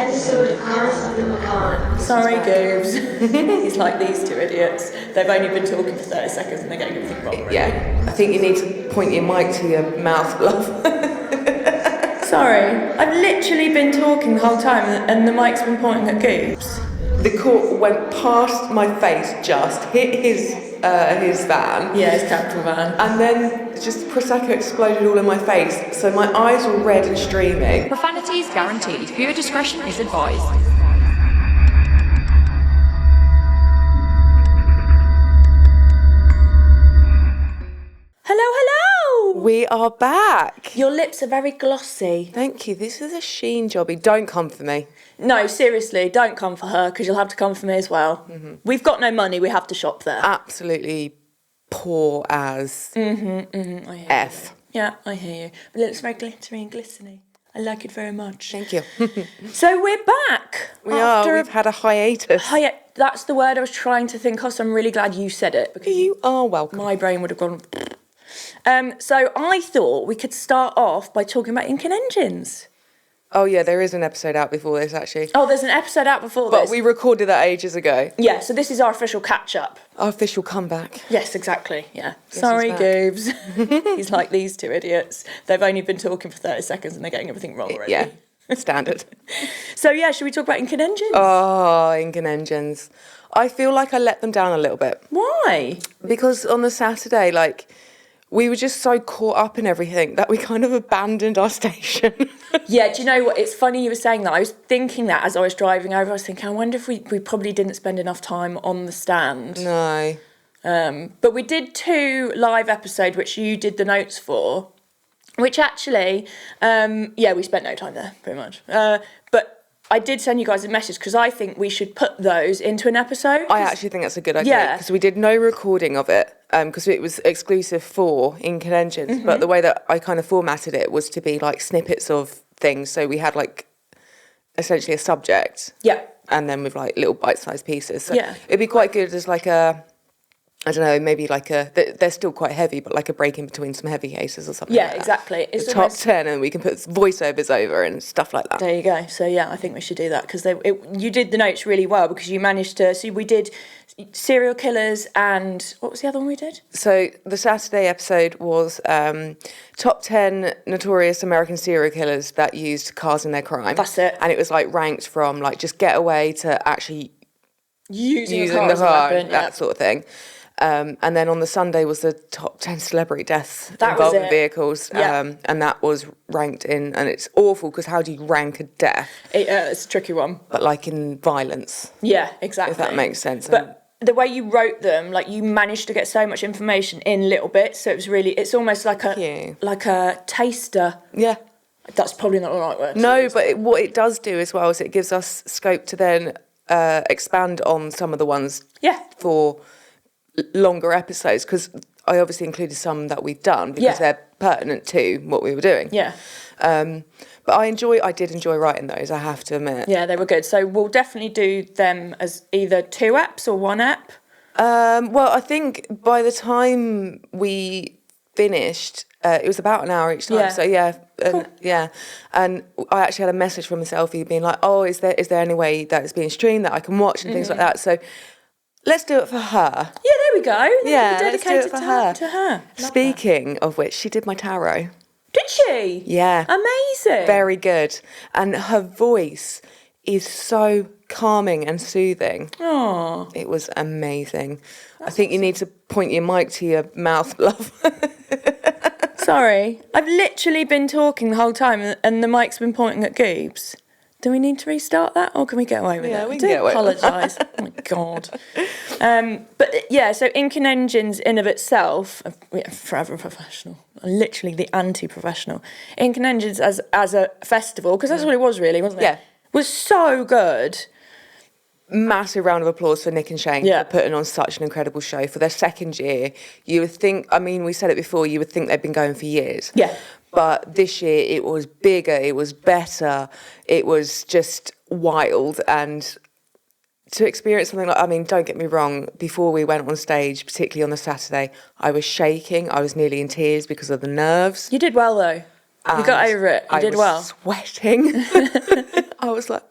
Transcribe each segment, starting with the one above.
episode of Currents of the Macabre. Sorry, Goobs. He's like these two idiots. They've only been talking for 30 seconds and they're getting everything wrong already. Yeah, I think you need to point your mic to your mouth, love. Sorry, I've literally been talking the whole time and the mic's been pointing at Goobs. The cork went past my face, just hit his van. Yeah, his capital van. And then just Prosecco exploded all in my face, so my eyes were red and streaming. Profanity is guaranteed. Viewer discretion is advised. Hello, hello! We are back. Your lips are very glossy. Thank you. This is a Sheen jobby. Don't come for me. No, seriously, don't come for her because you'll have to come for me as well. Mm-hmm. We've got no money, we have to shop there. Absolutely poor as I hear F. You. Yeah, I hear you. But it looks very glittery and glistening. I like it very much. Thank you. So we're back. We've had a hiatus. That's the word I was trying to think of, so I'm really glad you said it. Because you are welcome. My brain would have gone... So I thought we could start off by talking about Ink and Engines. Oh yeah, there is an episode out before this actually. Oh, there's an episode out before this. But we recorded that ages ago. Yeah, so this is our official catch-up. Our official comeback. Yes, exactly, yeah. Yes, sorry, Goobs. He's like these two idiots. They've only been talking for 30 seconds and they're getting everything wrong already. Yeah, standard. So yeah, should we talk about Ink and Engines? Oh, Ink and Engines. I feel like I let them down a little bit. Why? Because on the Saturday, we were just so caught up in everything that we kind of abandoned our station. Yeah, do you know what? It's funny you were saying that. I was thinking that as I was driving over. I was thinking, I wonder if we probably didn't spend enough time on the stand. No. But we did 2 live episodes, which you did the notes for, which actually, we spent no time there, pretty much. But I did send you guys a message because I think we should put those into an episode. I actually think that's a good idea because we did no recording of it because it was exclusive for Ink and Engines. Mm-hmm. But the way that I kind of formatted it was to be like snippets of things. So we had essentially a subject. Yeah. And then with little bite-sized pieces. So yeah. It'd be quite good as I don't know, maybe they're still quite heavy, but a break in between some heavy cases or something. Yeah, exactly. It's the top 10, and we can put voiceovers over and stuff like that. There you go. So yeah, I think we should do that because you did the notes really well because you managed to. So we did serial killers and what was the other one we did? So the Saturday episode was top 10 notorious American serial killers that used cars in their crime. That's it. And it was ranked from just getaway to actually using the car, weapon, that sort of thing. And then on the Sunday was the top 10 celebrity deaths that involving vehicles. Yeah. And that was ranked in, and it's awful because how do you rank a death? It's a tricky one. But in violence. Yeah, exactly. If that makes sense. But the way you wrote them, you managed to get so much information in little bits. So it's almost like a taster. Yeah. That's probably not the right word. No, but what it does do as well is it gives us scope to then expand on some of the ones for longer episodes, because I obviously included some that we've done because they're pertinent to what we were doing. Yeah. But I did enjoy writing those, I have to admit. Yeah, they were good. So we'll definitely do them as either 2 eps or 1 ep. Well, I think by the time we finished, it was about an hour each time. Yeah. So yeah, cool. Yeah. And I actually had a message from a selfie being like, "Oh, is there any way that it's being streamed that I can watch and things like that?" So let's do it for her. Yeah, there we go. Yeah, dedicated let's do it for her. To her. Speaking of which, she did my tarot. Did she? Yeah. Amazing. Very good. And her voice is so calming and soothing. Oh. It was amazing. I think you need to point your mic to your mouth, love. Sorry. I've literally been talking the whole time and the mic's been pointing at Goobs. Do we need to restart that or can we get away with it? Yeah, we can get away with it. I do apologise. Oh my God. But yeah, so Ink and Engines in of itself, forever professional, literally the anti-professional. Ink and Engines as a festival, because that's what it was really, wasn't it? Yeah. Was so good. Massive round of applause for Nick and Shane for putting on such an incredible show. For their second year, you would think, we said it before, you would think they'd been going for years. Yeah. But this year it was bigger, it was better, it was just wild. And to experience something don't get me wrong, before we went on stage, particularly on the Saturday, I was shaking, I was nearly in tears because of the nerves. You did well though. You got over it. You did well. Sweating. I was like,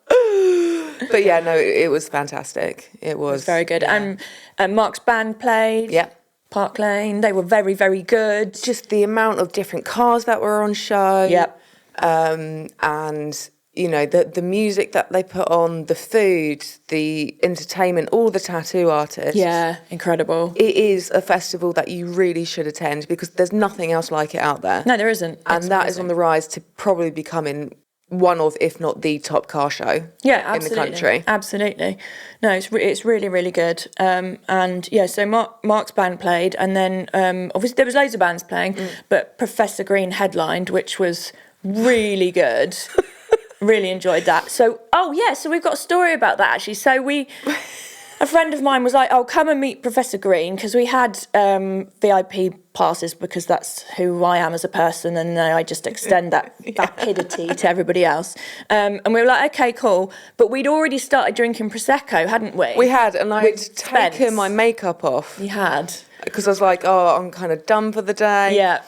but yeah, no, it was fantastic. It was Very good. yeah. And Mark's band played. Yeah. Park Lane. They were very, very good. Just the amount of different cars that were on show. Yep. And, you know, the music that they put on, the food, the entertainment, all the tattoo artists. Yeah, incredible. It is a festival that you really should attend because there's nothing else like it out there. No, there isn't. And It's that is amazing. on the rise to probably becoming one of, if not the top car show Yeah, absolutely. in the country. Absolutely. No, it's really, really good. And yeah, so Mark's band played, and then obviously there was loads of bands playing, but Professor Green headlined, which was really good. Really enjoyed that. So, so we've got a story about that actually. So a friend of mine was like, "Oh, come and meet Professor Green," because we had VIP passes because that's who I am as a person, and I just extend that vapidity to everybody else. And we were like, "Okay, cool," but we'd already started drinking prosecco, hadn't we? We had, and I'd With taken Spence. my makeup off You had. because I was like, "Oh, I'm kind of done for the day." Yeah.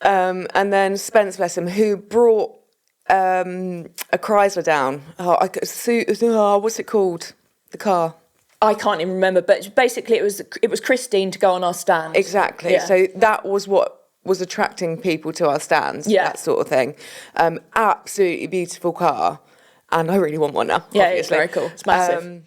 And then Spence, bless him, who brought a Chrysler down. What's it called? The car. I can't even remember, but basically it was Christine to go on our stand. Exactly. Yeah. So that was what was attracting people to our stands. Yeah. That sort of thing. Absolutely beautiful car, and I really want one now. Yeah, obviously. it's very cool. It's massive.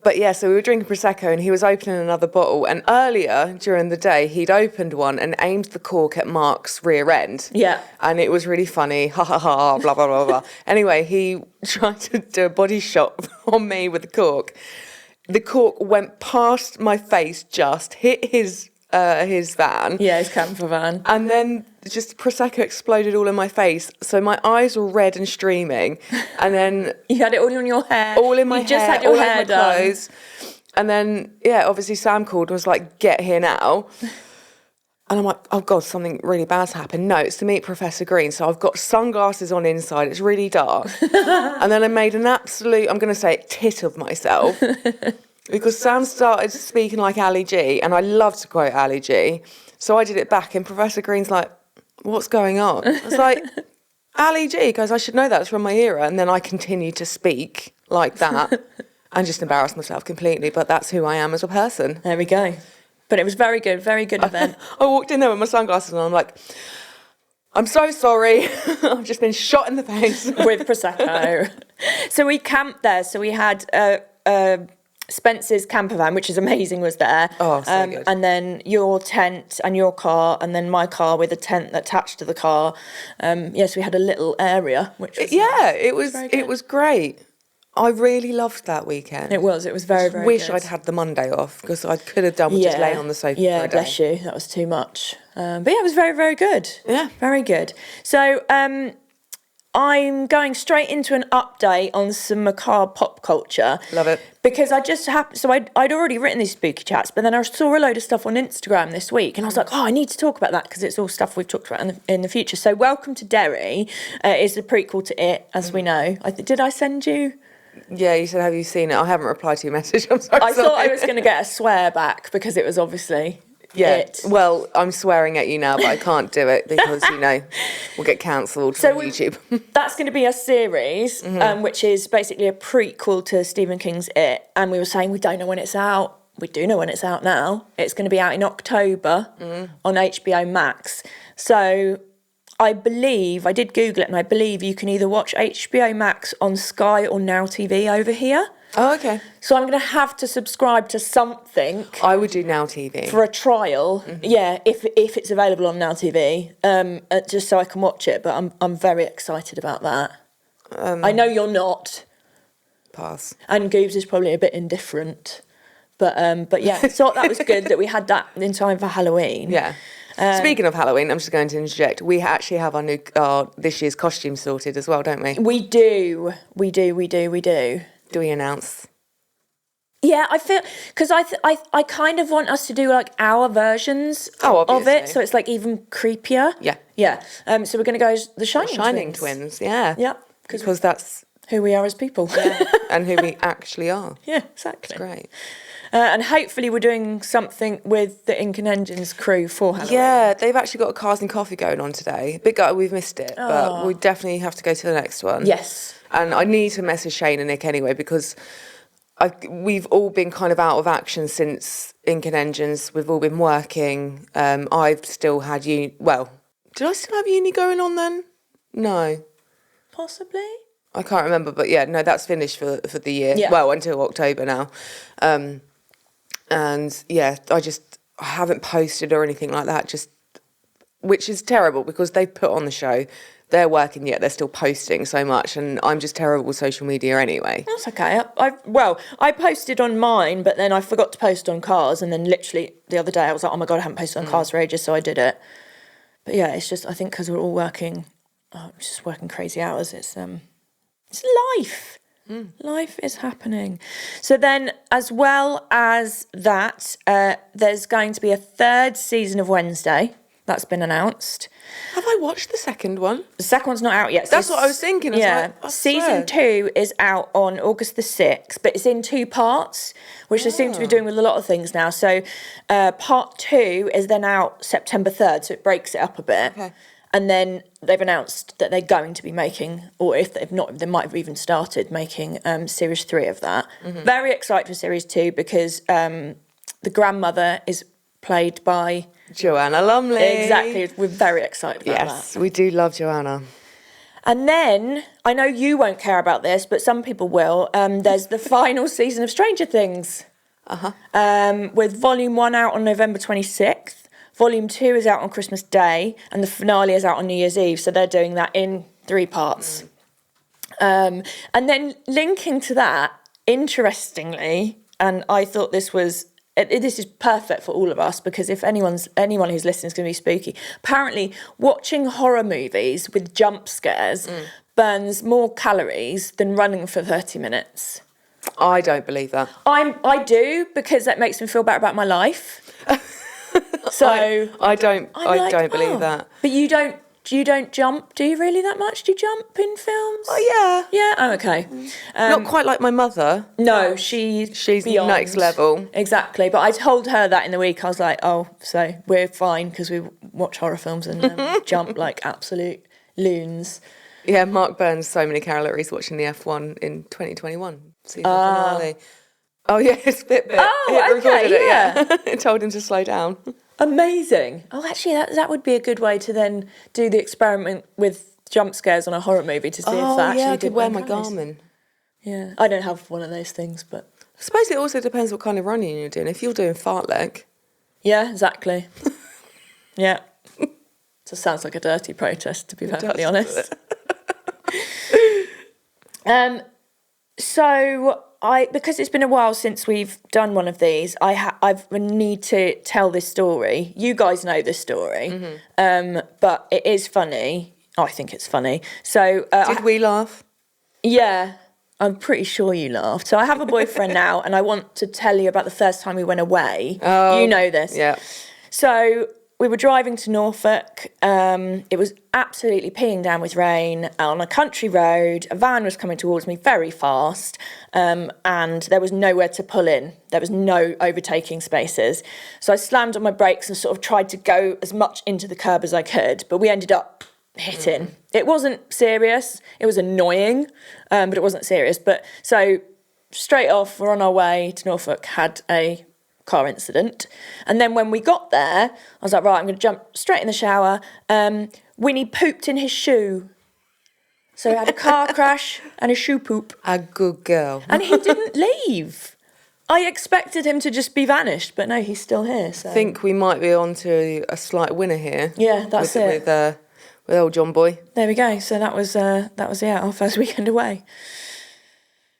But yeah, so we were drinking Prosecco and he was opening another bottle. And earlier during the day, he'd opened one and aimed the cork at Mark's rear end. Yeah. And it was really funny. Ha ha ha, blah, blah, blah, blah. Anyway, he tried to do a body shot on me with the cork. The cork went past my face, just hit his van. Yeah, his camper van. And then just Prosecco exploded all in my face. So my eyes were red and streaming. And then You had it all in your hair. all in my you just hair, had your all hair over my done. clothes. And then, yeah, obviously Sam called and was like, "Get here now." And I'm like, "Oh God, something really bad's happened." No, it's to meet Professor Green. So I've got sunglasses on inside. It's really dark. And then I made an absolute, I'm going to say it, tit of myself. Because Sam started speaking like Ali G, and I love to quote Ali G. So I did it back, and Professor Green's like, "What's going on?" I was like, "Ali G," goes, "I should know that's from my era." And then I continued to speak like that and just embarrassed myself completely. But that's who I am as a person. There we go. But it was very good event. I walked in there with my sunglasses on, and I'm like, "I'm so sorry. I've just been shot in the face." With Prosecco. So we camped there. So we had Spence's camper van, which is amazing, was there. Oh, so good. And then your tent and your car, and then my car with a tent attached to the car. Yes, we had a little area, which was it good. was great. I really loved that weekend. It was very, very Wish good. I'd had the Monday off because I could have done with just laying on the sofa Yeah, for a day. bless you. That was too much. But yeah, it was very, very good. Yeah. Very good. So I'm going straight into an update on some macabre pop culture. Love it. Because I just happened, so I'd already written these spooky chats, but then I saw a load of stuff on Instagram this week, and I was like, I need to talk about that because it's all stuff we've talked about in the future. So Welcome to Derry is the prequel to It, as we know. Did I send you? Yeah, you said, "Have you seen it?" I haven't replied to your message. I'm sorry. I thought I was going to get a swear back because it was obviously It. Well, I'm swearing at you now, but I can't do it because, we'll get cancelled from YouTube. That's going to be a series, which is basically a prequel to Stephen King's It. And we were saying we don't know when it's out. We do know when it's out now. It's going to be out in October on HBO Max. So I believe, I did Google it, and I believe you can either watch HBO Max on Sky or Now TV over here. Oh, okay. So I'm going to have to subscribe to something I would do Now TV. for a trial, yeah, if it's available on Now TV, just so I can watch it. But I'm very excited about that. I know you're not, Pass. and Goobs is probably a bit indifferent, but yeah, so that was good that we had that in time for Halloween. Yeah. Speaking of Halloween, I'm just going to interject. We actually have our this year's costume sorted as well, don't we? We do. Do we announce? Yeah, I feel because I kind of want us to do like our versions Oh, of obviously. it, so it's like even creepier. Yeah. Yeah. So we're going to go as the Shining Twins, yeah. Yeah. Because that's who we are as people. And who we actually are. Yeah, exactly. It's great. And hopefully we're doing something with the Ink and Engines crew for Halloween. Yeah, they've actually got a Cars and Coffee going on today. Big guy, we've missed it, but we definitely have to go to the next one. Yes. And I need to message Shane and Nick anyway, because we've all been kind of out of action since Ink and Engines. We've all been working. I've still had well, did I still have uni going on then? No. Possibly. I can't remember, but yeah, no, that's finished for the year. Yeah. Well, until October now. And yeah, I haven't posted or anything like that, which is terrible because they've put on the show. They're working, yet they're still posting so much, and I'm just terrible with social media anyway. That's okay. I posted on mine, but then I forgot to post on Cars, and then literally the other day I was like, oh my God, I haven't posted on Cars for ages, so I did it. But yeah, it's just, I think because we're all working, just working crazy hours, it's life. Life is happening. So then, as well as that, there's going to be a third season of Wednesday. That's been announced. Have I watched the second one? The second one's not out yet. That's what I was thinking. Season 2 is out on August the 6th, but it's in 2 parts, which they seem to be doing with a lot of things now. So part 2 is then out September 3rd, so it breaks it up a bit. Okay. And then they've announced that they're going to be making, or if they've not, they might have even started making Series 3 of that. Mm-hmm. Very excited for Series 2 because the grandmother is played by... Joanna Lumley. Exactly. We're very excited about that. Yes, we do love Joanna. And then, I know you won't care about this, but some people will, there's the final season of Stranger Things. With Volume 1 out on November 26th. Volume 2 is out on Christmas Day, and the finale is out on New Year's Eve, so they're doing that in 3 parts. And then linking to that, interestingly, and I thought this is perfect for all of us, because if anyone who's listening is going to be spooky, apparently watching horror movies with jump scares burns more calories than running for 30 minutes. I don't believe that. I do, because that makes me feel better about my life. So I don't believe that. But you don't jump, do you really, that much? Do you jump in films? Oh yeah. Yeah, I'm okay. Not quite like my mother. No, she's beyond. Next level. Exactly. But I told her that in the week. I was like, oh, so we're fine because we watch horror films and jump like absolute loons. Yeah, Mark burns so many calories watching the F1 in 2021 season finale. Oh yeah, it's Fitbit. Oh, okay, yeah. It told him to slow down. Amazing. Oh, actually, that would be a good way to then do the experiment with jump scares on a horror movie to see if that actually I did could wear my calories. Garmin. Yeah, I don't have one of those things, but... I suppose it also depends what kind of running you're doing. If you're doing fartlek. Yeah, exactly. Yeah. Just sounds like a dirty protest, to be perfectly honest. So because it's been a while since we've done one of these, I need to tell this story. You guys know this story, but it is funny. I think it's funny. So did we laugh? Yeah, I'm pretty sure you laughed. So I have a boyfriend now, and I want to tell you about the first time we went away. Oh, you know this. Yeah. So we were driving to Norfolk. It was absolutely peeing down with rain on a country road. A van was coming towards me very fast, and there was nowhere to pull in. There was no overtaking spaces. So I slammed on my brakes and sort of tried to go as much into the curb as I could, but we ended up hitting. It wasn't serious. It was annoying, but it wasn't serious. But so straight off, we're on our way to Norfolk, had a car incident. And then when we got there, I was like, right, I'm going to jump straight in the shower. Winnie pooped in his shoe. So he had a car crash and a shoe poop. A good girl. And he didn't leave. I expected him to just be vanished, but no, he's still here. So. I think we might be on to a slight winner here. Yeah, that's it. With old John Boy. There we go. So that was our first weekend away.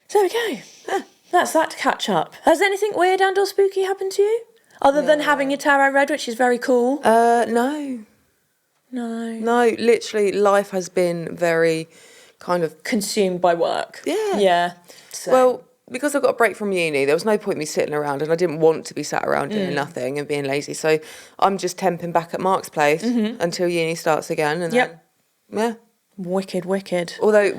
So there we go. That's that to catch up. Has anything weird and or spooky happened to you? Other than having your tarot read, which is very cool. No. No, literally life has been very kind of... consumed by work. Yeah. Yeah. So. Well, because I got a break from uni, there was no point in me sitting around, and I didn't want to be sat around doing nothing and being lazy. So I'm just temping back at Mark's place until uni starts again. And then, yeah. Wicked. Although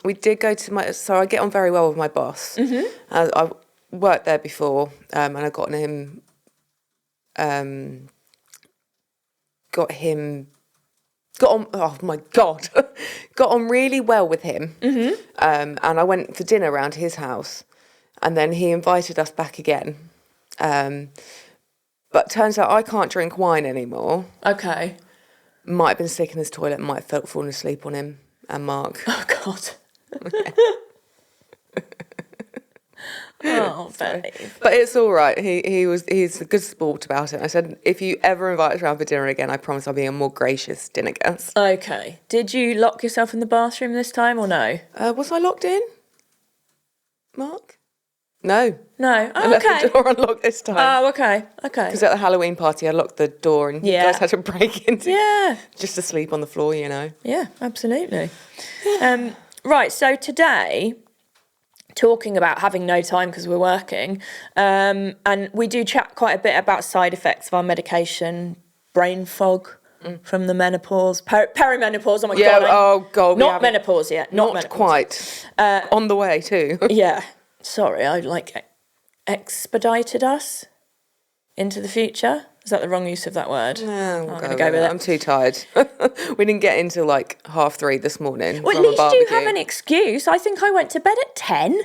we did go to so I get on very well with my boss. Mm-hmm. I worked there before, and I got on, oh my God, got on really well with him. Mm-hmm. And I went for dinner around his house, and then he invited us back again. But turns out I can't drink wine anymore. Okay. Might have been sick in his toilet, might have fallen asleep on him and Mark. Oh, God. Oh, babe. But it's all right. He's a good sport about it. I said, if you ever invite us around for dinner again, I promise I'll be a more gracious dinner guest. Okay. Did you lock yourself in the bathroom this time or no? Was I locked in, Mark? No. No. Oh, I left okay. the door unlocked this time. Oh, okay. Okay. Because at the Halloween party, I locked the door and you guys had to break into just to sleep on the floor, you know. Yeah, absolutely. Right, so today, talking about having no time because we're working, and we do chat quite a bit about side effects of our medication, brain fog from the menopause, perimenopause, oh my God. Oh God. Not menopause yet. Not menopause. Quite. On the way too. Yeah. Sorry, I expedited us into the future. Is that the wrong use of that word? No, I'm going to go with it. I'm too tired. We didn't get into 3:30 this morning. Well, at least you have an excuse. I think I went to bed at 10.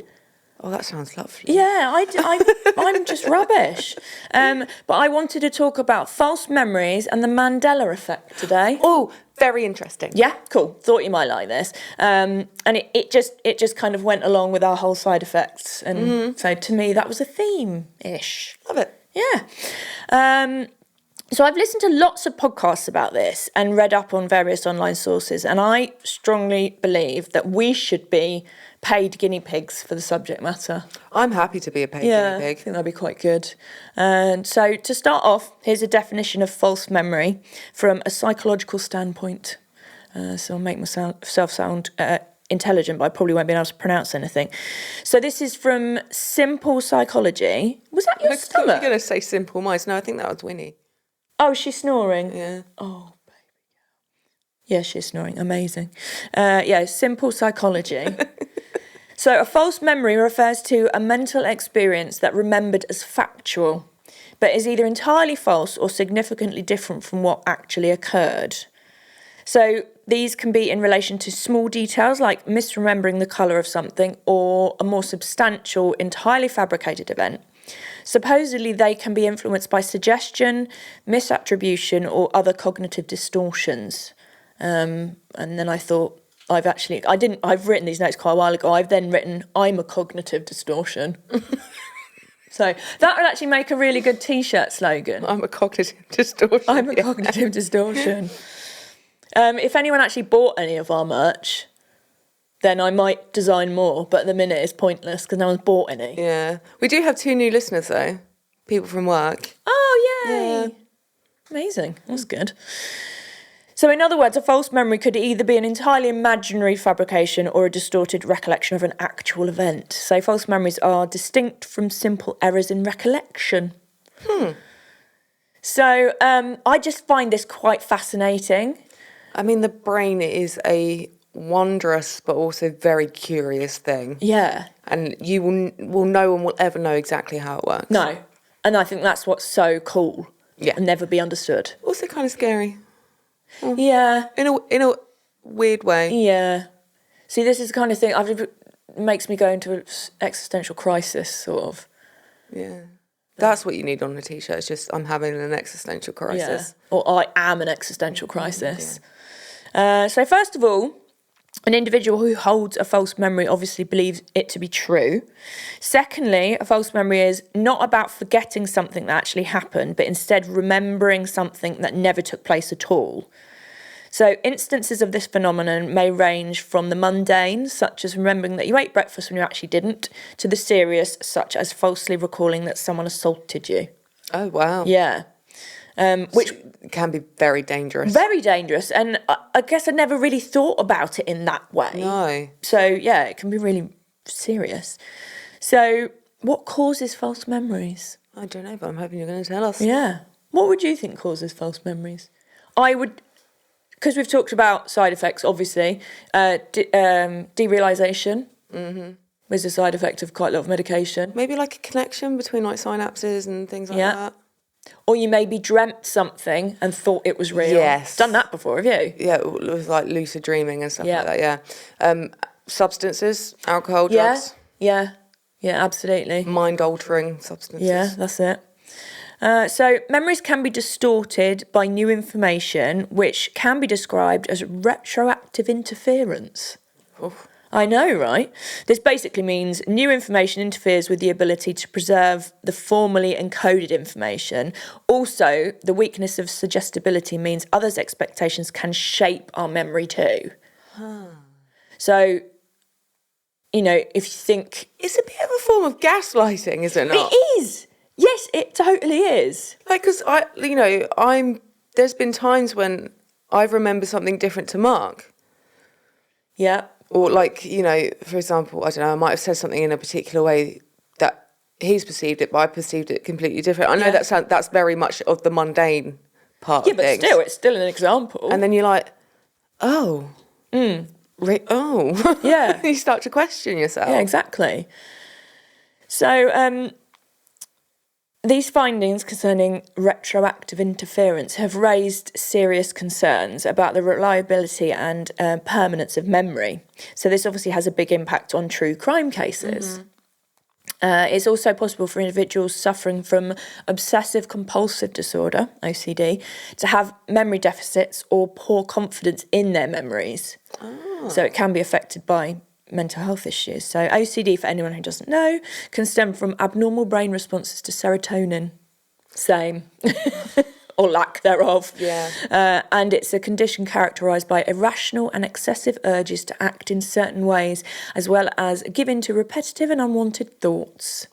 Oh, that sounds lovely. Yeah, I'm just rubbish. But I wanted to talk about false memories and the Mandela effect today. Oh, very interesting. Yeah, cool. Thought you might like this. And it just kind of went along with our whole side effects. And so to me, that was a theme-ish. Love it. Yeah. So I've listened to lots of podcasts about this and read up on various online sources. And I strongly believe that we should be paid guinea pigs for the subject matter. I'm happy to be a paid guinea pig. I think that'd be quite good. And so to start off, here's a definition of false memory from a psychological standpoint. So I'll make myself sound intelligent, but I probably won't be able to pronounce anything. So this is from Simple Psychology. Was that your stomach? You're going to say Simple Minds. No, I think that was Winnie. Oh, she's snoring? Yeah. Oh, baby. Yeah, she's snoring. Amazing. Simple Psychology. So a false memory refers to a mental experience that remembered as factual, but is either entirely false or significantly different from what actually occurred. So these can be in relation to small details like misremembering the colour of something or a more substantial, entirely fabricated event. Supposedly they can be influenced by suggestion, misattribution or other cognitive distortions. And then I thought, I've written these notes quite a while ago. I've then written, I'm a cognitive distortion. So that would actually make a really good T-shirt slogan. I'm a cognitive distortion. I'm a cognitive distortion. If anyone actually bought any of our merch, then I might design more. But at the minute, it's pointless because no one's bought any. Yeah. We do have 2 new listeners, though. People from work. Oh, yay. Yeah. Amazing. That's good. So in other words, a false memory could either be an entirely imaginary fabrication or a distorted recollection of an actual event. So false memories are distinct from simple errors in recollection. So I just find this quite fascinating. I mean, the brain is a wondrous but also very curious thing. Yeah. And you will no one will ever know exactly how it works. No. And I think that's what's so cool. Yeah. And never be understood. Also kind of scary. Yeah. In a weird way. Yeah. See, this is the kind of thing makes me go into an existential crisis, sort of. Yeah. That's what you need on a T-shirt. It's just, I'm having an existential crisis. Yeah. Or I am an existential crisis. Yeah. So first of all, an individual who holds a false memory obviously believes it to be true. Secondly, a false memory is not about forgetting something that actually happened, but instead remembering something that never took place at all. So instances of this phenomenon may range from the mundane, such as remembering that you ate breakfast when you actually didn't, to the serious, such as falsely recalling that someone assaulted you. Oh, wow. Yeah. Which can be very dangerous. Very dangerous. And I guess I never really thought about it in that way. No. So, yeah, it can be really serious. So what causes false memories? I don't know, but I'm hoping you're going to tell us. Yeah. What would you think causes false memories? I would because we've talked about side effects, obviously, derealisation was a side effect of quite a lot of medication. Maybe like a connection between like synapses and things like that. Or you maybe dreamt something and thought it was real. Yes. Done that before, have you? Yeah, it was like lucid dreaming and stuff like that, yeah. Substances, alcohol, Yeah, drugs. yeah, absolutely. Mind-altering substances. Yeah, that's it. So memories can be distorted by new information, which can be described as retroactive interference. Oof. I know, right? This basically means new information interferes with the ability to preserve the formally encoded information. Also, the weakness of suggestibility means others' expectations can shape our memory too. So, you know, if you think... It's a bit of a form of gaslighting, is it not? It is! Yes, it totally is. Like, because there's been times when I've remembered something different to Mark. Yeah. Or like, you know, for example, I don't know, I might have said something in a particular way that he's perceived it, but I perceived it completely different. I know that's very much of the mundane part of things. Yeah, but still, it's still an example. And then you're like, oh. Oh. Yeah. You start to question yourself. Yeah, exactly. So, these findings concerning retroactive interference have raised serious concerns about the reliability and permanence of memory. So this obviously has a big impact on true crime cases. It's also possible for individuals suffering from obsessive compulsive disorder, OCD, to have memory deficits or poor confidence in their memories. So it can be affected by mental health issues. So OCD, for anyone who doesn't know, can stem from abnormal brain responses to serotonin. Same. Or lack thereof. Yeah. And it's a condition characterised by irrational and excessive urges to act in certain ways, as well as give in to repetitive and unwanted thoughts.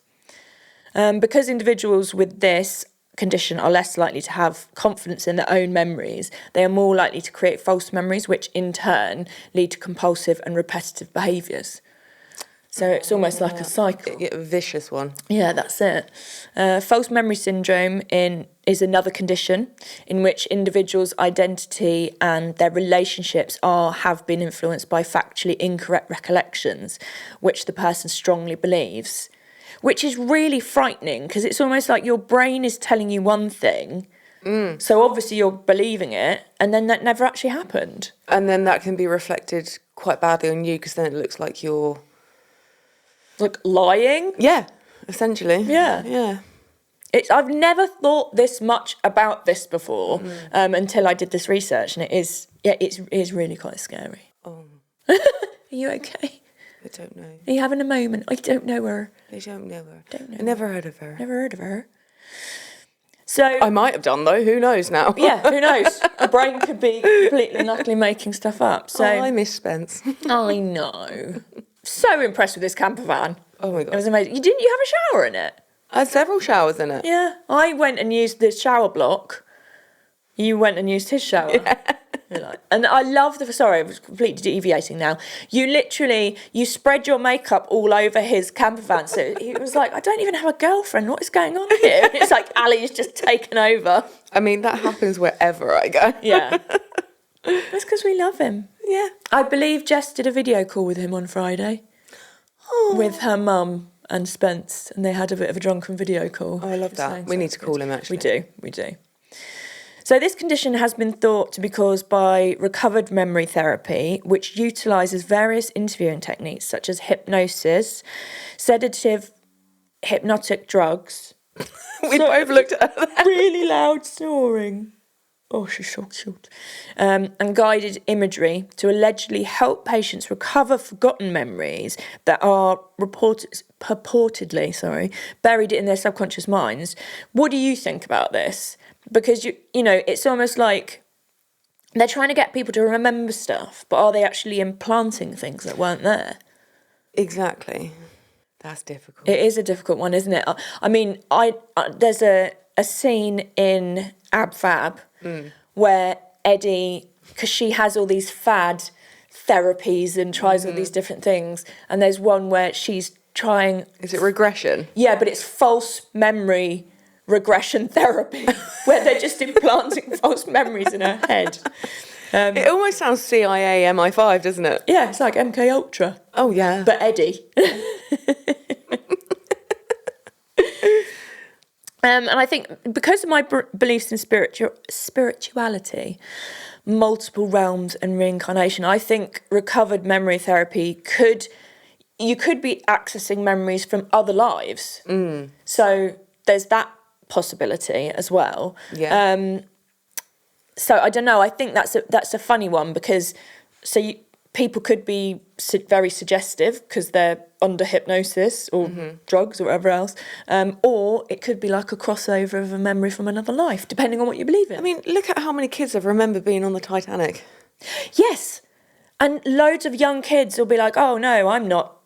Because individuals with this condition are less likely to have confidence in their own memories, they are more likely to create false memories, which in turn lead to compulsive and repetitive behaviours. So it's almost like a cycle. A vicious one. Yeah, that's it. False memory syndrome is another condition in which individuals' identity and their relationships have been influenced by factually incorrect recollections, which the person strongly believes, which is really frightening because it's almost like your brain is telling you one thing, so obviously you're believing it, and then that never actually happened. And then that can be reflected quite badly on you because then it looks like you're... Like lying? Yeah, essentially. Yeah. Yeah. I've never thought this much about this before until I did this research, and it is really quite scary. Oh. Are you okay? I don't know. Are you having a moment? I don't know her. I don't know her. Don't know I never heard of her. Never heard of her. So I might have done though. Who knows now? yeah, who knows? A brain could be completely and utterly making stuff up. So I miss Spence. I know. So impressed with this camper van. Oh my It god. was amazing. You have a shower in it? I had several showers in it. Yeah. I went and used the shower block. You went and used his shower. Yeah. And I love sorry, I was completely deviating now. You spread your makeup all over his camper van. So he was like, I don't even have a girlfriend. What is going on here? It's like Ali's just taken over. I mean, that happens wherever I go. Yeah. That's because we love him. Yeah. I believe Jess did a video call with him on Friday. Oh. With her mum and Spence, and they had a bit of a drunken video call. Oh, I love that. We need to call him, actually. We do. So this condition has been thought to be caused by recovered memory therapy, which utilises various interviewing techniques such as hypnosis, sedative, hypnotic drugs. We both looked at her. Really loud snoring. Oh, she's so cute. And guided imagery to allegedly help patients recover forgotten memories that are purportedly buried in their subconscious minds. What do you think about this? Because, you know, it's almost like they're trying to get people to remember stuff, but are they actually implanting things that weren't there? Exactly. That's difficult. It is a difficult one, isn't it? I mean, there's a scene in Ab Fab where Eddie, because she has all these fad therapies and tries all these different things, and there's one where she's trying... Is it regression? Yeah, but it's false memory regression therapy, where they're just implanting false memories in her head. It almost sounds CIA MI5, doesn't it? Yeah, it's like MK Ultra, Oh, yeah. but Eddie. And I think because of my beliefs in spirituality, multiple realms and reincarnation, I think recovered memory therapy you could be accessing memories from other lives. So there's that possibility as well. Yeah. So I don't know. I think that's a funny one because people could be very suggestive because they're under hypnosis or drugs or whatever else, or it could be like a crossover of a memory from another life, depending on what you believe in. I mean, look at how many kids have remembered being on the Titanic. Yes, and loads of young kids will be like, "Oh no, I'm not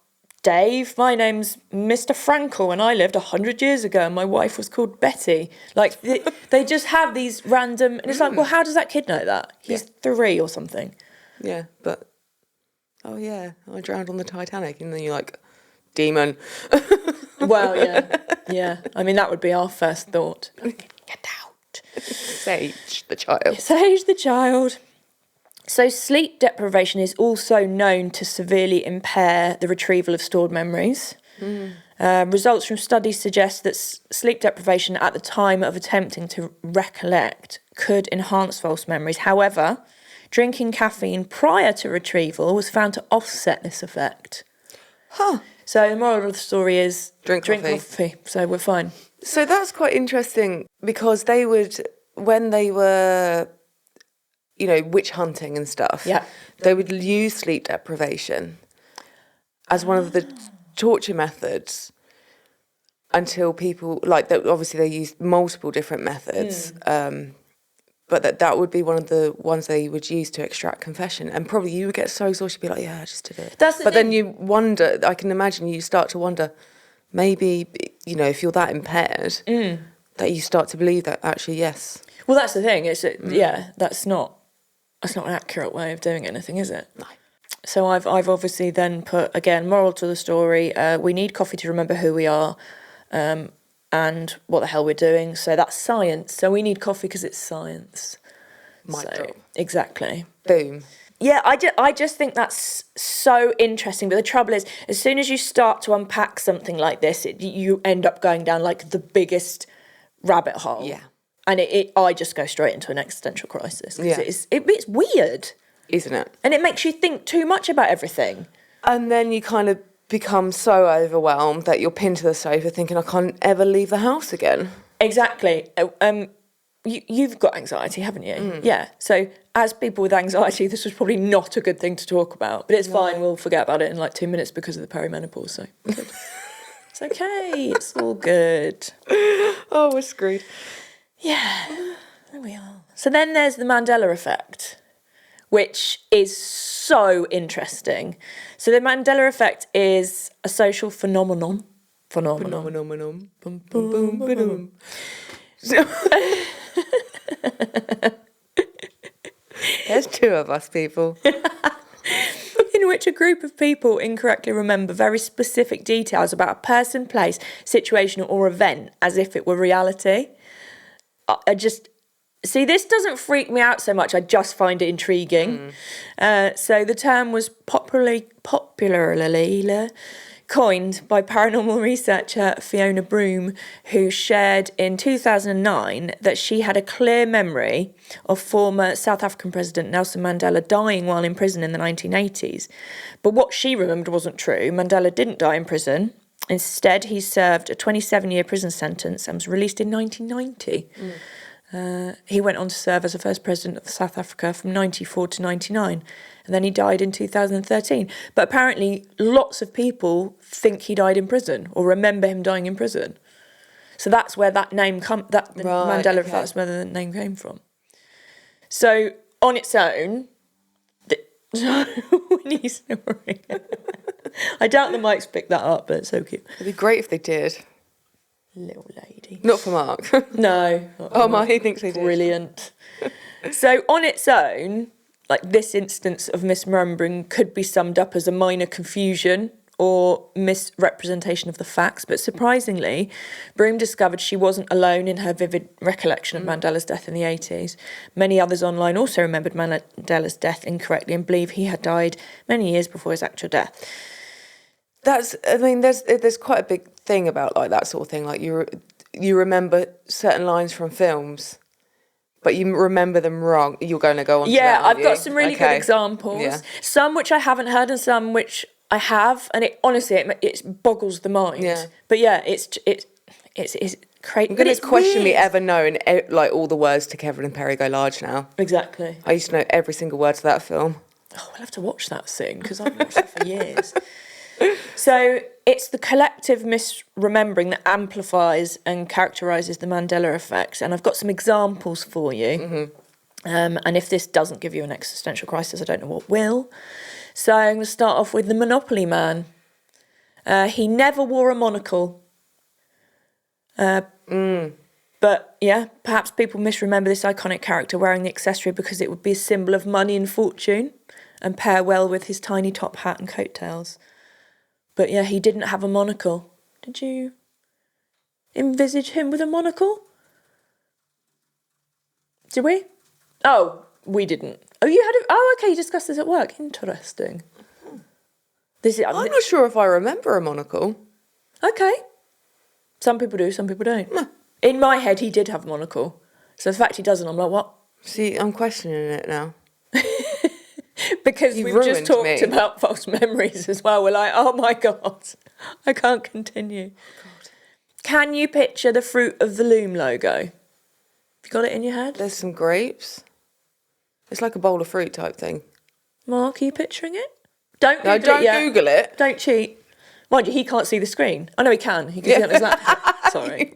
Dave. My name's Mr. Frankel, and I lived 100 years ago, and my wife was called Betty." Like they just have these random, and it's like, well, how does that kid know that? He's 3 or something. Yeah, but oh yeah, I drowned on the Titanic, and then you're like, demon. Well, yeah. I mean, that would be our first thought. Get out. Sage the child. Sage the child. So sleep deprivation is also known to severely impair the retrieval of stored memories. Results from studies suggest that sleep deprivation at the time of attempting to recollect could enhance false memories. However, drinking caffeine prior to retrieval was found to offset this effect. Huh. So the moral of the story is Drink coffee. So we're fine. So that's quite interesting because they would, when they were, witch hunting and stuff, they would use sleep deprivation as one of the torture methods until people, obviously they used multiple different methods, but that would be one of the ones they would use to extract confession. And probably you would get so exhausted, you'd be like, yeah, I just did it. Then you wonder, I can imagine you start to wonder, maybe, if you're that impaired, that you start to believe that actually, yes. Well, that's the thing. It's that's not an accurate way of doing anything, is it? No. So I've obviously then put, again, moral to the story, we need coffee to remember who we are and what the hell we're doing. So that's science. So we need coffee because it's science. Mic drop. Exactly. Boom. Yeah, I just think that's so interesting. But the trouble is, as soon as you start to unpack something like this, you end up going down like the biggest rabbit hole. Yeah. And I just go straight into an existential crisis. Yeah. It's weird. Isn't it? And it makes you think too much about everything. And then you kind of become so overwhelmed that you're pinned to the sofa thinking, I can't ever leave the house again. Exactly. You've got anxiety, haven't you? Yeah. So as people with anxiety, this was probably not a good thing to talk about. But it's fine. We'll forget about it in like 2 minutes because of the perimenopause. So good. It's okay. It's all good. Oh, we're screwed. Yeah. There we are. So then there's the Mandela effect, which is so interesting. So the Mandela effect is a social phenomenon. Phenomenon. Boom, boom, boom, boom. There's 2 of us, people. In which a group of people incorrectly remember very specific details about a person, place, situation, or event as if it were reality. I just... See, this doesn't freak me out so much. I just find it intriguing. So the term was popularly coined by paranormal researcher Fiona Broome, who shared in 2009 that she had a clear memory of former South African President Nelson Mandela dying while in prison in the 1980s. But what she remembered wasn't true. Mandela didn't die in prison. Instead, he served a 27-year prison sentence and was released in 1990. He went on to serve as the first president of South Africa from 94 to 99, and then he died in 2013. But apparently lots of people think he died in prison or remember him dying in prison. So that's where that name Mandela effect, that's where the name came from. So on its own, when he's snoring, I doubt the mics picked that up, but it's so cute. It'd be great if they did. Little lady. Not for Mark. No. Oh, Mark, he thinks they did. Brilliant. So on its own, like this instance of misremembering could be summed up as a minor confusion or misrepresentation of the facts, but surprisingly, Broom discovered she wasn't alone in her vivid recollection of Mandela's death in the 80s. Many others online also remembered Mandela's death incorrectly and believe he had died many years before his actual death. There's quite a big thing about like that sort of thing. Like you remember certain lines from films, but you remember them wrong. You're going to go on. Yeah, to that, I've got some really good examples. Yeah. Some which I haven't heard, and some which I have, and it honestly it boggles the mind. Yeah. But yeah, it's crazy. I'm going to question me ever knowing like all the words to Kevin and Perry Go Large now. Exactly. I used to know every single word to that film. Oh, we'll have to watch that soon because I've watched it for years. So it's the collective misremembering that amplifies and characterises the Mandela effect. And I've got some examples for you. And if this doesn't give you an existential crisis, I don't know what will. So I'm going to start off with the Monopoly Man. He never wore a monocle. But yeah, perhaps people misremember this iconic character wearing the accessory because it would be a symbol of money and fortune and pair well with his tiny top hat and coattails. But yeah, he didn't have a monocle. Did you envisage him with a monocle? Did we? Oh, we didn't. Oh, you had a... Oh, okay, you discussed this at work. Interesting. I'm not sure if I remember a monocle. Okay. Some people do, some people don't. In my head, he did have a monocle. So the fact he doesn't, I'm like, what? See, I'm questioning it now. Because You've we've just ruined talked me. about false memories as well. We're like, oh my God, I can't continue. God. Can you picture the Fruit of the Loom logo? Have you got it in your head? There's some grapes. It's like a bowl of fruit type thing. Mark, are you picturing it? Don't Google No, don't it yet. Google it. Don't cheat. Mind you, he can't see the screen. I know he can. He can see it on his laptop. Sorry.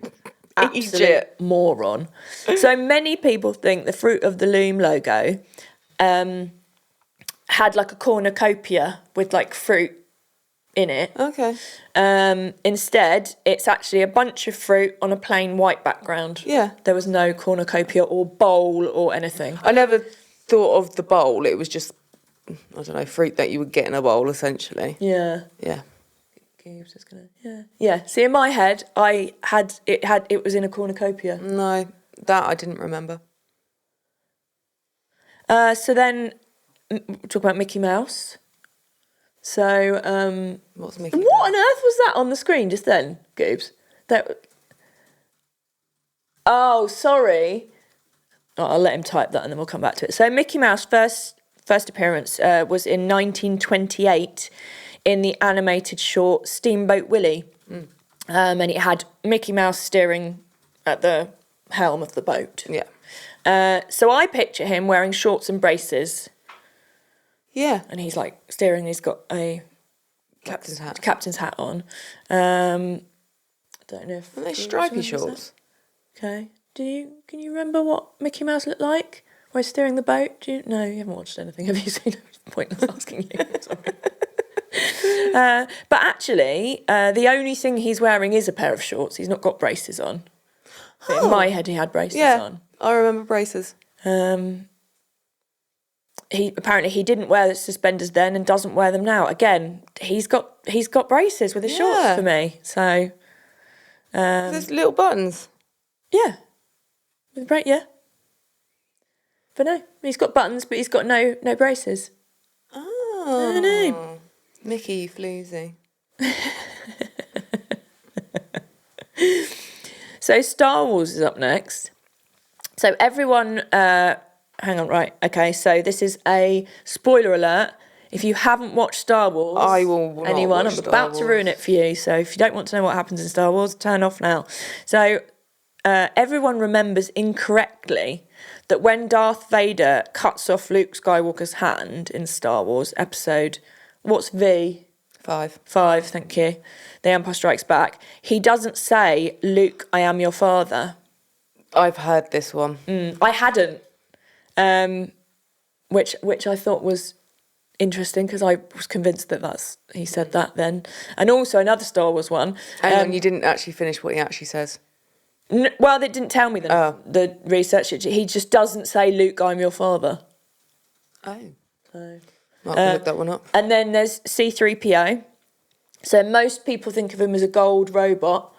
Absolute Idiot. moron. So many people think the Fruit of the Loom logo had like a cornucopia with like fruit in it. Okay. Instead, it's actually a bunch of fruit on a plain white background. Yeah. There was no cornucopia or bowl or anything. I never thought of the bowl. It was just, I don't know, fruit that you would get in a bowl, essentially. Yeah. Yeah. Yeah. See, in my head, it was in a cornucopia. No, that I didn't remember. So then, talk about Mickey Mouse. So, What's Mickey? what on earth was that on the screen just then, Goobs? Oh, sorry. Oh, I'll let him type that and then we'll come back to it. So Mickey Mouse first appearance was in 1928 in the animated short Steamboat Willie. And it had Mickey Mouse steering at the helm of the boat. Yeah. So I picture him wearing shorts and braces. Yeah. And he's like steering, he's got a captain's hat on. I don't know if... Are they stripy shorts? Okay. Can you remember what Mickey Mouse looked like? Where he's steering the boat? No, you haven't watched anything, have you? Seen? It's pointless asking you. Sorry. But actually, the only thing he's wearing is a pair of shorts. He's not got braces on. But in my head, he had braces on. I remember braces. He didn't wear the suspenders then and doesn't wear them now. Again, he's got braces with his shorts for me. So there's little buttons. Yeah. Yeah. But no, he's got buttons, but he's got no braces. Oh. I know. Mickey, you floozy. So Star Wars is up next. So everyone, hang on, right, okay, so this is a spoiler alert. If you haven't watched Star Wars, I will not anyone, watch I'm Star about to ruin it for you. So if you don't want to know what happens in Star Wars, turn off now. So everyone remembers incorrectly that when Darth Vader cuts off Luke Skywalker's hand in Star Wars episode, what's V? 5. 5, thank you. The Empire Strikes Back. He doesn't say, Luke, I am your father. I've heard this one. I hadn't, which I thought was interesting because I was convinced that he said that then. And also another Star Wars one. And you didn't actually finish what he actually says. Well, they didn't tell me the research. He just doesn't say, Luke, I'm your father. Oh. So, I'll look that one up. And then there's C-3PO. So most people think of him as a gold robot,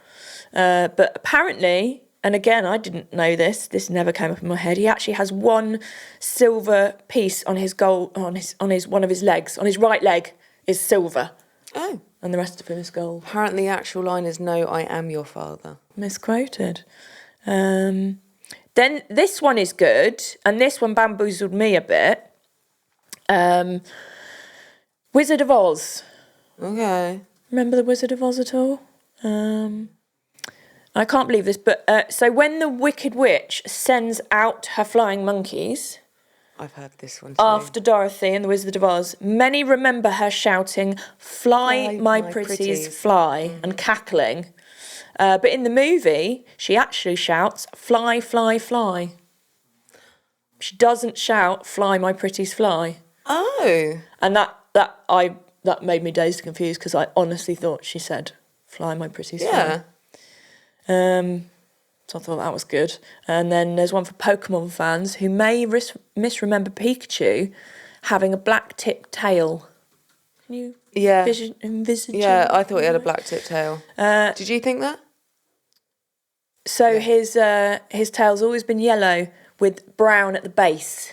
but apparently, and again, I didn't know this never came up in my head, he actually has one silver piece on his one of his legs, on his right leg is silver. Oh. And the rest of him is gold. Apparently the actual line is, "No, I am your father." Misquoted. Then this one is good, and this one bamboozled me a bit. Wizard of Oz. Okay. Remember the Wizard of Oz at all? I can't believe this, but so when the Wicked Witch sends out her flying monkeys I've heard this one too. after Dorothy and the Wizard of Oz, many remember her shouting, "Fly, my pretties, fly," and cackling. But in the movie, she actually shouts, "Fly, fly, fly." She doesn't shout, "Fly, my pretties, fly." Oh. And that made me dazed and confused because I honestly thought she said, "Fly, my pretties, fly." Yeah. So I thought that was good. And then there's one for Pokemon fans who may misremember Pikachu having a black-tipped tail. Can you Yeah. envisage? Yeah, I thought he had a black tip tail. Did you think that? So his tail's always been yellow with brown at the base.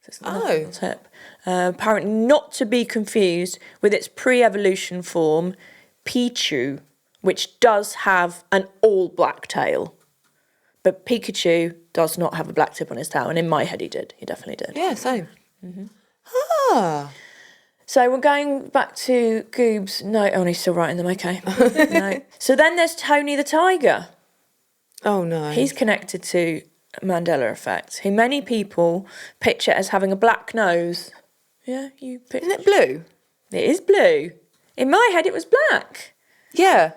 So it's nothing on the tip. Apparently not to be confused with its pre-evolution form, Pichu, which does have an all-black tail. But Pikachu does not have a black tip on his tail, and in my head he did. He definitely did. Yeah, same. Mm-hmm. Ah. So we're going back to Goob's. No, oh, he's still writing them, okay. No. So then there's Tony the Tiger. Oh, no. He's connected to Mandela effect, who many people picture as having a black nose. Yeah, you picture. Isn't it blue? It is blue. In my head, it was black. Yeah.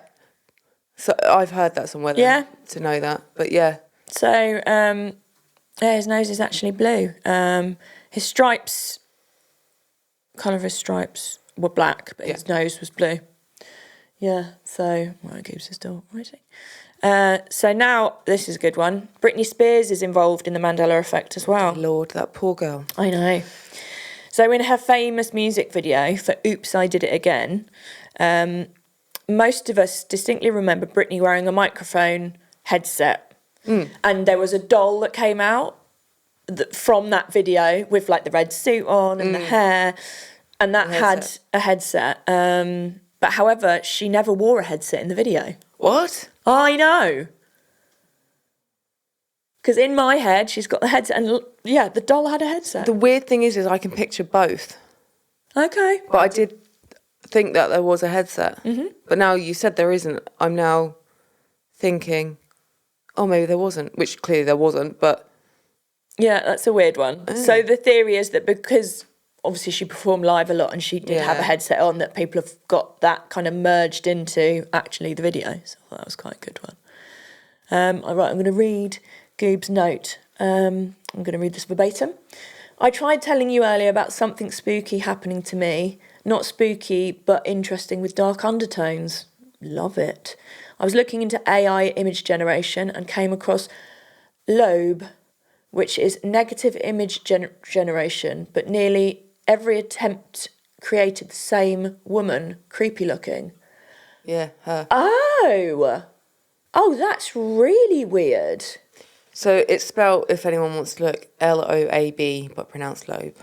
So I've heard that somewhere. Then, Yeah. To know that, but yeah. So, yeah, his nose is actually blue. His stripes, colour of his stripes were black, but his nose was blue. Yeah, so, well, Goobs is still writing. So now, this is a good one. Britney Spears is involved in the Mandela effect as well. Lord, that poor girl. I know. So in her famous music video for Oops, I Did It Again, most of us distinctly remember Britney wearing a microphone headset. And there was a doll that came out from that video with like the red suit on and the hair, and that had a headset. But however, she never wore a headset in the video. What? I know. Because in my head, she's got the headset, and yeah, the doll had a headset. The weird thing is I can picture both. Okay. But I did think that there was a headset. Mm-hmm. But now you said there isn't. I'm now thinking, oh, maybe there wasn't, which clearly there wasn't, but... Yeah, that's a weird one. Oh. So the theory is that because obviously she performed live a lot and she did have a headset on, that people have got that kind of merged into actually the video. So I thought that was quite a good one. All right, I'm going to read Goob's note. I'm going to read this verbatim. I tried telling you earlier about something spooky happening to me. Not spooky, but interesting with dark undertones. Love it. I was looking into AI image generation and came across Lobe, which is negative image generation, but nearly every attempt created the same woman, creepy looking. Yeah, her. Oh, that's really weird. So it's spelled, if anyone wants to look, Loab, but pronounced Lobe.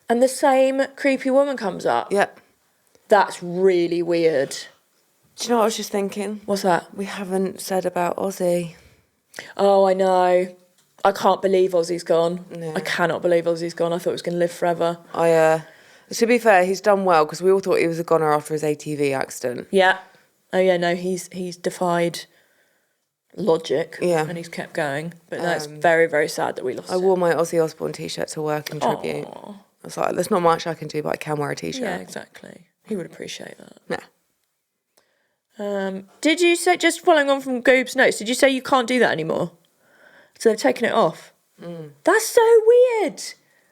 And the same creepy woman comes up? Yep. That's really weird. Do you know what I was just thinking? What's that? We haven't said about Ozzy. Oh, I know. I can't believe Ozzy's gone. No. I cannot believe Ozzy's gone. I thought he was going to live forever. To be fair, he's done well because we all thought he was a goner after his ATV accident. Yeah. Oh, yeah, no, he's defied logic. Yeah. And he's kept going. But no, it's very, very sad that we lost I him. wore my Ozzy Osbourne t-shirt to work in tribute. Aww. I was like, there's not much I can do, but I can wear a t-shirt. Yeah, exactly. He would appreciate that. Nah. Did you say, just following on from Goob's notes, did you say you can't do that anymore? So they've taken it off? That's so weird.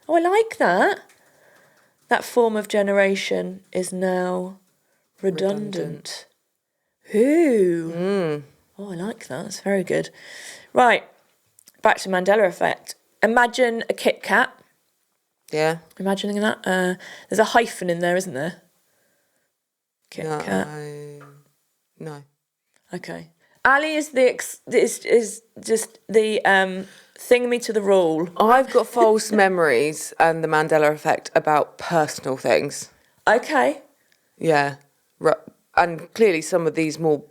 Oh, I like that. That form of generation is now redundant. Ooh. Oh, I like that. That's very good. Right. Back to Mandela effect. Imagine a Kit Kat. Yeah. Imagining that. There's a hyphen in there, isn't there? Kit Kat. No. Okay. Ali is is just the thingamy to the rule. I've got false memories and the Mandela effect about personal things. Okay. Yeah. And clearly some of these more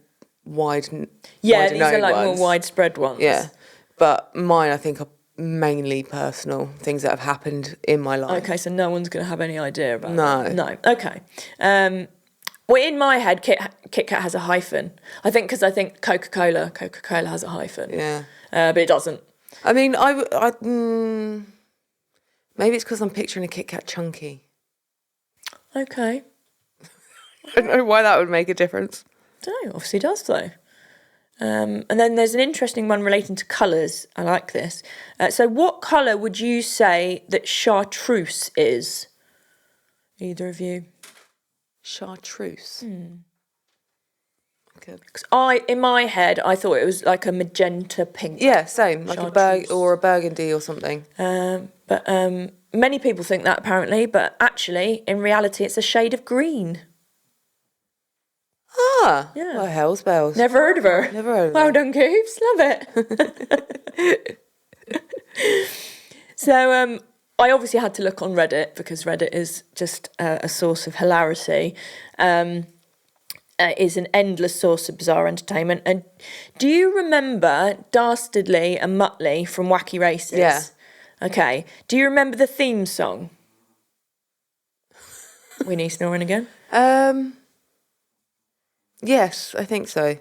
wider Yeah, these are known like ones. more widespread ones. Yeah. But mine, I think, are mainly personal, things that have happened in my life. Okay, so no one's going to have any idea about No. that. No. Okay. Well, in my head, Kit Kat has a hyphen. I think because Coca-Cola has a hyphen. Yeah. But it doesn't. I mean, maybe it's because I'm picturing a Kit Kat chunky. Okay. I don't know why that would make a difference. Don't know. Obviously does though. And then there's an interesting one relating to colours. I like this. So what colour would you say that chartreuse is? Either of you? Chartreuse. Okay. 'Cause in my head, I thought it was like a magenta pink. Yeah, same. Like Chartreuse. a burgundy or something. But many people think that apparently, but actually, in reality, it's a shade of green. Ah, Yeah. well, hell's bells. Never heard of her. Never heard of Well her. done, Goofs. Love it. So I obviously had to look on Reddit because Reddit is just a source of hilarity. Is an endless source of bizarre entertainment. And do you remember Dastardly and Muttley from Wacky Races? Yeah. Okay. Do you remember the theme song? Winnie snoring again? Yes, I think so.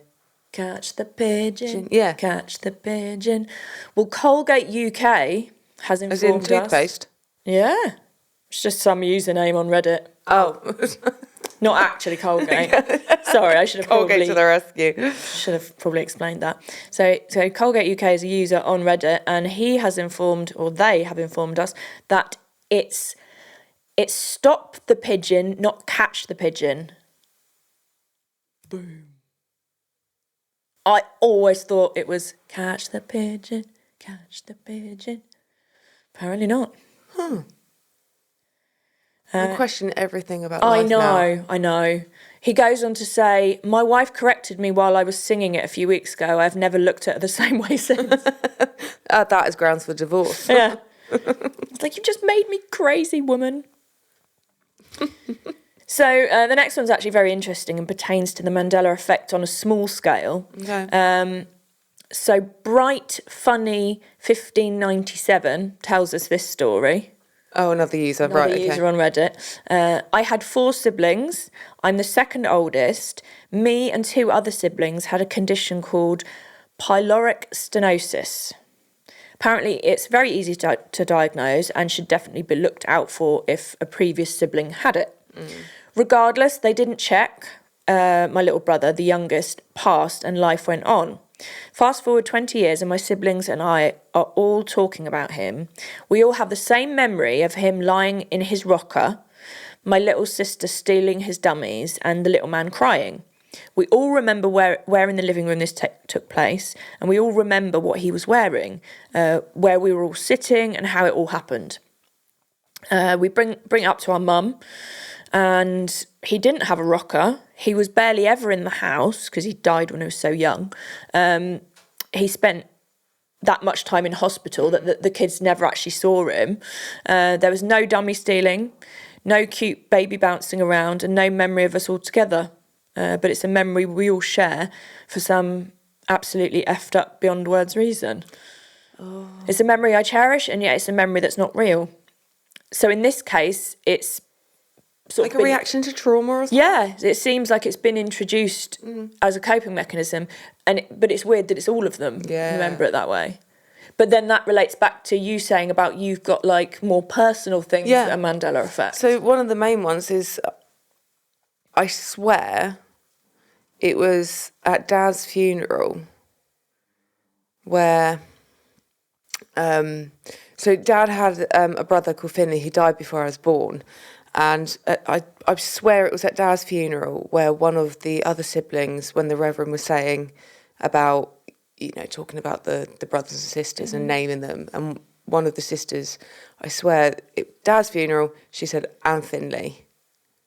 Catch the pigeon. Yeah. Catch the pigeon. Well, Colgate UK has informed As in us. toothpaste. Yeah. It's just some username on Reddit. Oh, Not actually Colgate. Sorry, I should have Colgate to the rescue. probably explained that. So Colgate UK is a user on Reddit, and he has informed, or they have informed us, that it's stop the pigeon, not catch the pigeon. Boom. I always thought it was catch the pigeon, catch the pigeon. Apparently not. I question everything about life I know. He goes on to say, my wife corrected me while I was singing it a few weeks ago. I've never looked at it the same way since. That is grounds for divorce. Yeah. It's like, you just made me crazy, woman. So the next one's actually very interesting and pertains to the Mandela effect on a small scale. Okay. So Bright Funny 1597 tells us this story. Oh, another user. Another Right, okay. user on Reddit. I had 4 siblings. I'm the second oldest. Me and 2 other siblings had a condition called pyloric stenosis. Apparently, it's very easy to diagnose and should definitely be looked out for if a previous sibling had it. Regardless, they didn't check. My little brother, the youngest, passed and life went on. Fast forward 20 years and my siblings and I are all talking about him. We all have the same memory of him lying in his rocker, my little sister stealing his dummies, and the little man crying. We all remember where in the living room this took place, and we all remember what he was wearing, where we were all sitting and how it all happened. We bring it up to our mum, and he didn't have a rocker. He was barely ever in the house because he died when he was so young. He spent that much time in hospital that the kids never actually saw him. There was no dummy stealing, no cute baby bouncing around, and no memory of us all together. But it's a memory we all share for some absolutely effed up beyond words reason. Oh. It's a memory I cherish, and yet it's a memory that's not real. So in this case, it's sort like of a reaction to trauma or something? Yeah, it seems like it's been introduced as a coping mechanism, but it's weird that it's all of them remember it that way. But then that relates back to you saying about you've got like more personal things that are Mandela effect. So one of the main ones is, I swear, it was at Dad's funeral where, so Dad had a brother called Finley who died before I was born. And I swear it was at Dad's funeral where one of the other siblings, when the Reverend was saying about, talking about the brothers and sisters and naming them, and one of the sisters, I swear, Dad's funeral, she said, and Finley,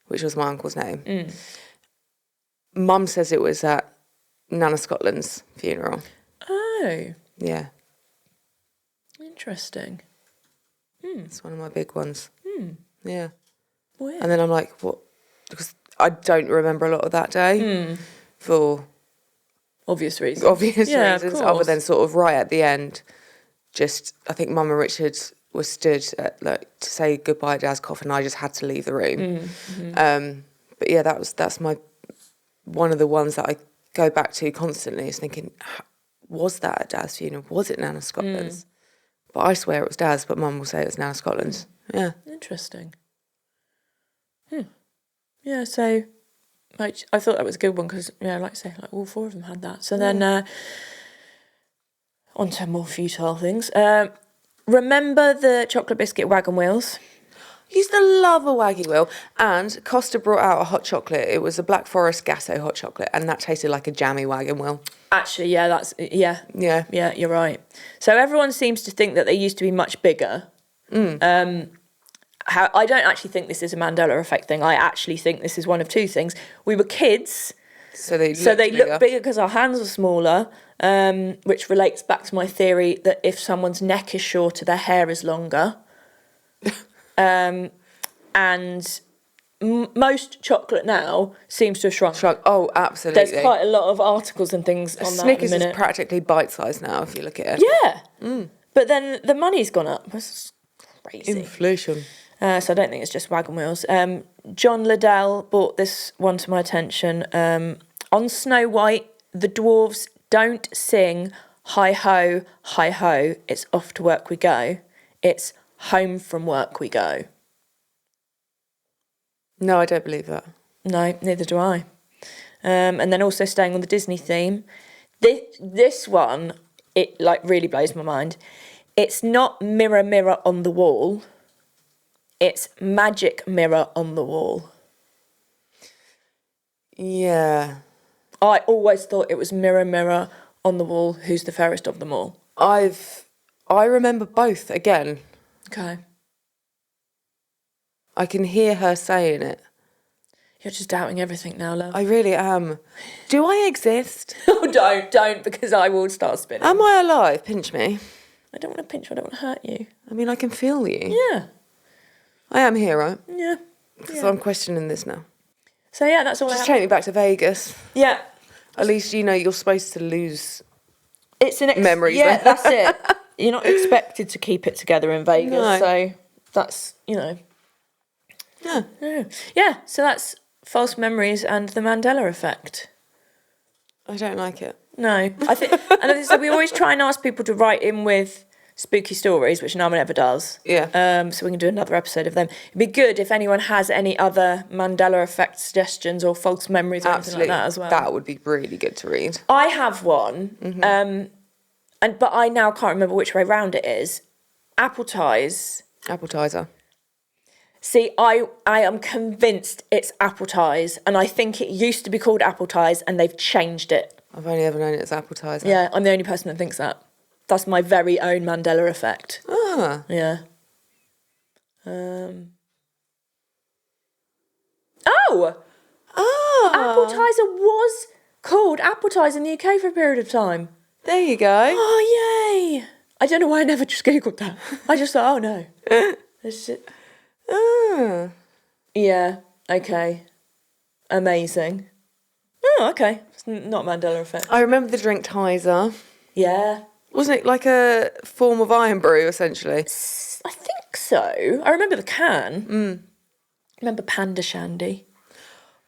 which was my uncle's name. Mum says it was at Nana Scotland's funeral. Oh, Yeah, interesting. it's one of my big ones. Yeah. Weird. And then I'm like, what? Because I don't remember a lot of that day for Obvious reasons. obvious Yeah, of reasons, other course. than sort of right at the end. Just, I think Mum and Richard were stood at, like, to say goodbye at Dad's coffin. I just had to leave the room. But yeah, that's my one of the ones that I go back to constantly. Is thinking, was that at Dad's funeral? Was it Nana Scotland's? But I swear it was Dad's. But Mum will say it was Nana Scotland's. Yeah. Interesting. Yeah, so like I thought that was a good one because, like I say, like all four of them had that. So then on to more futile things. Remember the chocolate biscuit wagon wheels? Used to love a waggy wheel, and Costa brought out a hot chocolate. It was a Black Forest Gasso hot chocolate, and that tasted like a jammy wagon wheel. Actually, yeah, Yeah. you're right. So everyone seems to think that they used to be much bigger. I don't actually think this is a Mandela effect thing. I actually think this is one of two things. We were kids, So they look bigger because our hands are smaller, which relates back to my theory that if someone's neck is shorter, their hair is longer. And most chocolate now seems to have shrunk. Oh, absolutely. There's quite a lot of articles and things on that Snickers at the is minute. practically bite-sized now, if you look at it. Yeah. But then the money's gone up. That's crazy. Inflation. So I don't think it's just wagon wheels. John Liddell brought this one to my attention. On Snow White, the dwarves don't sing hi ho, it's off to work we go. It's home from work we go. No, I don't believe that. No, neither do I. And then also staying on the Disney theme, this one, it like really blows my mind. It's not mirror, mirror on the wall. It's magic mirror on the wall. Yeah. I always thought it was mirror, mirror on the wall. Who's the fairest of them all? I remember both again. Okay. I can hear her saying it. You're just doubting everything now, love. I really am. Do I exist? Oh, don't, because I will start spinning. Am I alive? Pinch me. I don't want to pinch you, I don't want to hurt you. I mean, I can feel you. Yeah. I am here, right? Yeah. So I'm questioning this now. So yeah, that's all I Just have. take me back to Vegas. Yeah. At least you know you're supposed to lose It's an memories. Yeah, then. that's it. You're not expected to keep it together in Vegas, No. so that's, Yeah. Yeah, so that's false memories and the Mandela effect. I don't like it. No, I think, and as I said, we always try and ask people to write in with spooky stories, which no one ever does. Yeah. So we can do another episode of them. It'd be good if anyone has any other Mandela effect suggestions or false memories or anything like that as well. That would be really good to read. I have one, but I now can't remember which way round it is. Appetize. Appetizer. See, I am convinced it's Appetize, and I think it used to be called Appetize, and they've changed it. I've only ever known it as appetizer. Yeah, I'm the only person that thinks that. That's my very own Mandela effect. Ah. Yeah. Appetizer was called Appetize in the UK for a period of time. There you go. Oh, yay. I don't know why I never just Googled that. I just thought, oh, no. This is... Ah. Yeah, okay. Amazing. Oh, okay. It's not Mandela effect. I remember the drink Tizer. Yeah. Wasn't it like a form of iron brew, essentially? I think so. I remember the can. I remember Panda Shandy.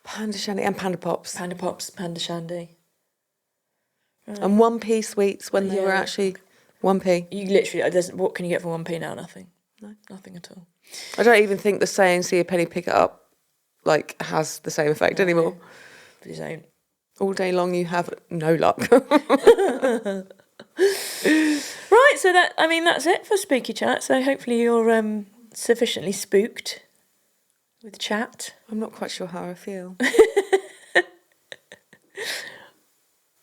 Panda Shandy and Panda Pops. Panda Pops, Panda Shandy. And 1p sweets when they were Yeah. actually 1p. You literally, what can you get for 1p now? Nothing. No, nothing at all. I don't even think the saying, see a penny, pick it up, like, has the same effect anymore. Please don't. All day long you have no luck. Right, so that's it for Spooky Chat. So hopefully you're sufficiently spooked with chat. I'm not quite sure how I feel.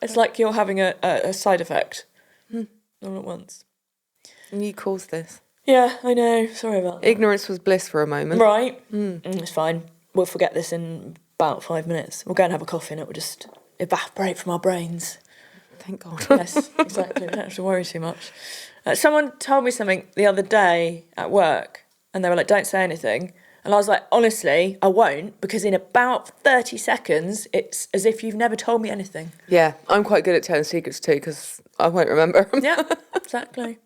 It's like you're having a side effect all at once. And you caused this. Yeah, I know. Sorry about that. Ignorance was bliss for a moment. Right. It's fine. We'll forget this in about 5 minutes. We'll go and have a coffee and it will just evaporate from our brains. Thank God. Yes, exactly. We don't have to worry too much. Someone told me something the other day at work and they were like, don't say anything. And I was like, honestly, I won't, because in about 30 seconds, it's as if you've never told me anything. Yeah, I'm quite good at telling secrets too, because I won't remember. Yeah, exactly.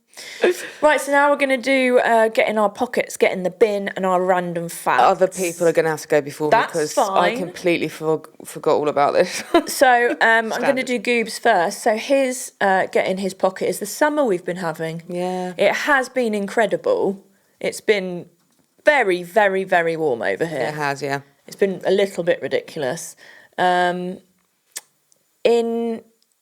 Right, so now we're going to do get in our pockets, get in the bin, and our random facts. Other people are going to have to go before me, That's because fine. I completely forgot all about this. So I'm going to do Goob's first. So his get in his pocket is the summer we've been having. Yeah. It has been incredible. It's been very, very, very warm over here. It has, yeah. It's been a little bit ridiculous. In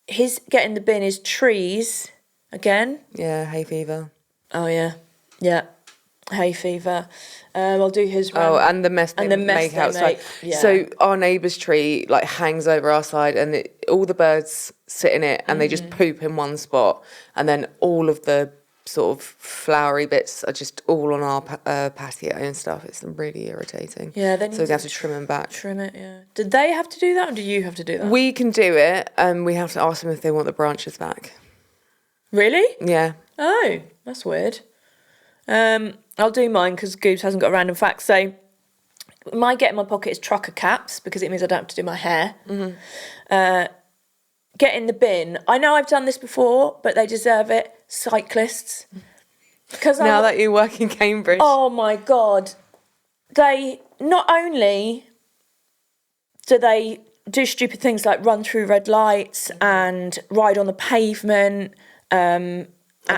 his get in the bin is trees again. Yeah, hay fever. Oh yeah, yeah, hay fever. I'll do his. Oh, and the mess they make outside. Make, yeah. So our neighbour's tree like hangs over our side, and all the birds sit in it, and they just poop in one spot, and then all of the sort of flowery bits are just all on our patio and stuff. It's really irritating. Yeah, then so we have to trim them back. Trim it, yeah. Did they have to do that, or do you have to do that? We can do it, and we have to ask them if they want the branches back. Really? Yeah. Oh, that's weird. I'll do mine because Goobs hasn't got a random fact. So my get in my pocket is trucker caps because it means I don't have to do my hair. Get in the bin. I know I've done this before, but they deserve it. Cyclists. Because Now that you work in Cambridge. oh my God. They not only do they do stupid things like run through red lights and ride on the pavement. I'd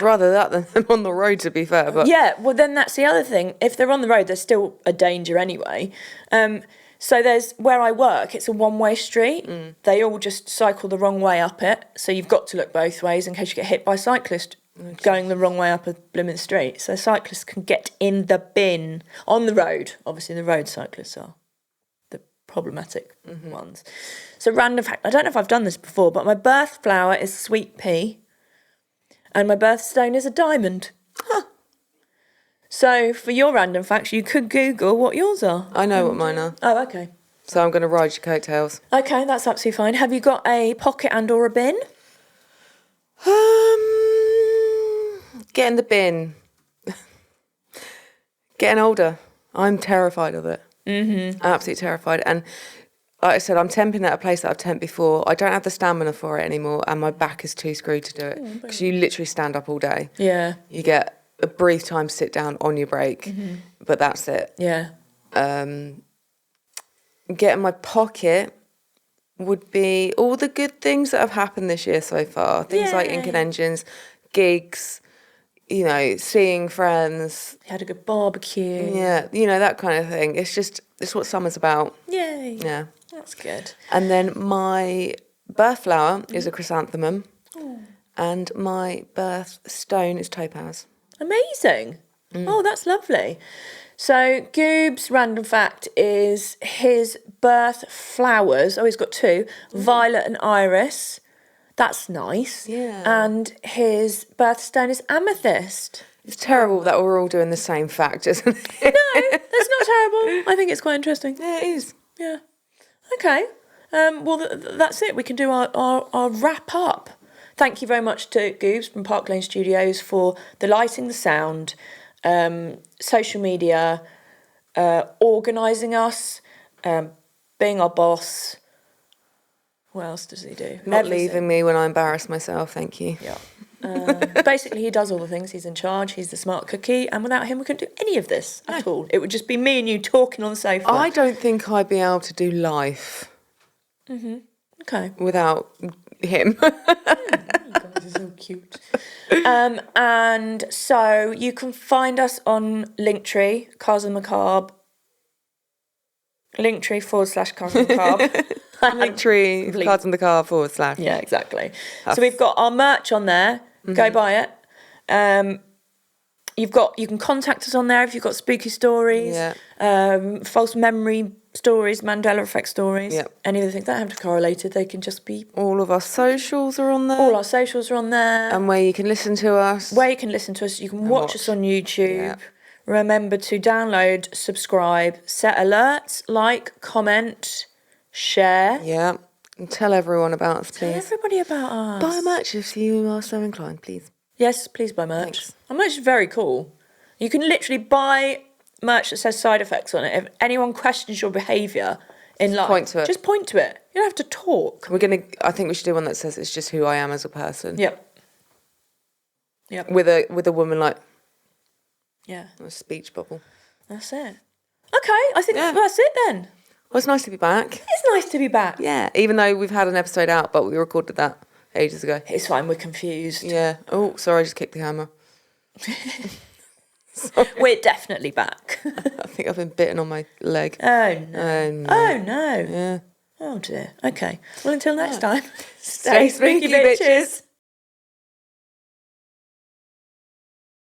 rather that than them on the road, to be fair. But Yeah, well then that's the other thing. If they're on the road, there's still a danger anyway. So there's where I work, it's a one-way street. They all just cycle the wrong way up it. So you've got to look both ways in case you get hit by a cyclist going the wrong way up a blooming street. So cyclists can get in the bin on the road. Obviously the road cyclists are the problematic ones. So random fact, I don't know if I've done this before, but my birth flower is sweet pea and my birthstone is a diamond. So for your random facts, you could Google what yours are. I know what mine are. Oh, okay. So I'm going to ride your coattails. Okay, that's absolutely fine. Have you got a pocket and or a bin? Get in the bin. Getting older. I'm terrified of it. Absolutely terrified. And like I said, I'm temping at a place that I've temped before. I don't have the stamina for it anymore, and my back is too screwed to do it. Because you literally stand up all day. Yeah. You get a brief time to sit down on your break, but that's it. Yeah. Get in my pocket would be all the good things that have happened this year so far. Things like Ink and Engines, gigs, you know, seeing friends. You had a good barbecue. Yeah, you know, that kind of thing. It's what summer's about. Yay. Yeah. That's good. And then my birth flower is a chrysanthemum, and my birth stone is topaz. Amazing. Oh, that's lovely. So Goob's random fact is his birth flowers. Oh, he's got two, violet and iris. That's nice. Yeah. And his birthstone is amethyst. It's terrible that we're all doing the same fact, isn't it? No, that's not terrible. I think it's quite interesting. Yeah, it is. Yeah. Okay. Well, that's it. We can do our wrap up. Thank you very much to Goobs from Park Lane Studios for the lighting, the sound, social media, organising us, being our boss. What else does he do? Not Everything. leaving me when I embarrass myself, thank you. Yeah. Basically, he does all the things. He's in charge. He's the smart cookie. And without him, we couldn't do any of this at all. It would just be me and you talking on the sofa. I don't think I'd be able to do life Okay. without him. You guys are so cute. And so you can find us on Linktree, Cars and Macabre. Linktree/Cars and Macabre. Linktree, cards on the car / Yeah, exactly. So we've got our merch on there. Go buy it. You can contact us on there if you've got spooky stories, false memory stories, Mandela effect stories, any of the things that have to be correlated. They can just be. All of our socials are on there. All our socials are on there. And where you can listen to us. Where you can listen to us, you can watch us on YouTube. Yeah. Remember to download, subscribe, set alerts, like, comment. share. Yeah. And tell everyone about us, Tell please. everybody about us. Buy merch if you are so inclined, please. Yes, please buy merch. Thanks. Our merch is very cool. You can literally buy merch that says side effects on it. If anyone questions your behaviour in life, point to it. just point to it. You don't have to talk. I think we should do one that says it's just who I am as a person. Yep. With a woman like Yeah. a speech bubble. That's it. Okay, I think that's it then. Well, it's nice to be back. It's nice to be back. Yeah, even though we've had an episode out, but we recorded that ages ago. It's fine, we're confused. Yeah. Oh, sorry, I just kicked the hammer. We're definitely back. I think I've been bitten on my leg. Oh no. Oh, no. Oh no. Yeah. Oh dear. Okay. Well, until next time. Stay spooky, bitches.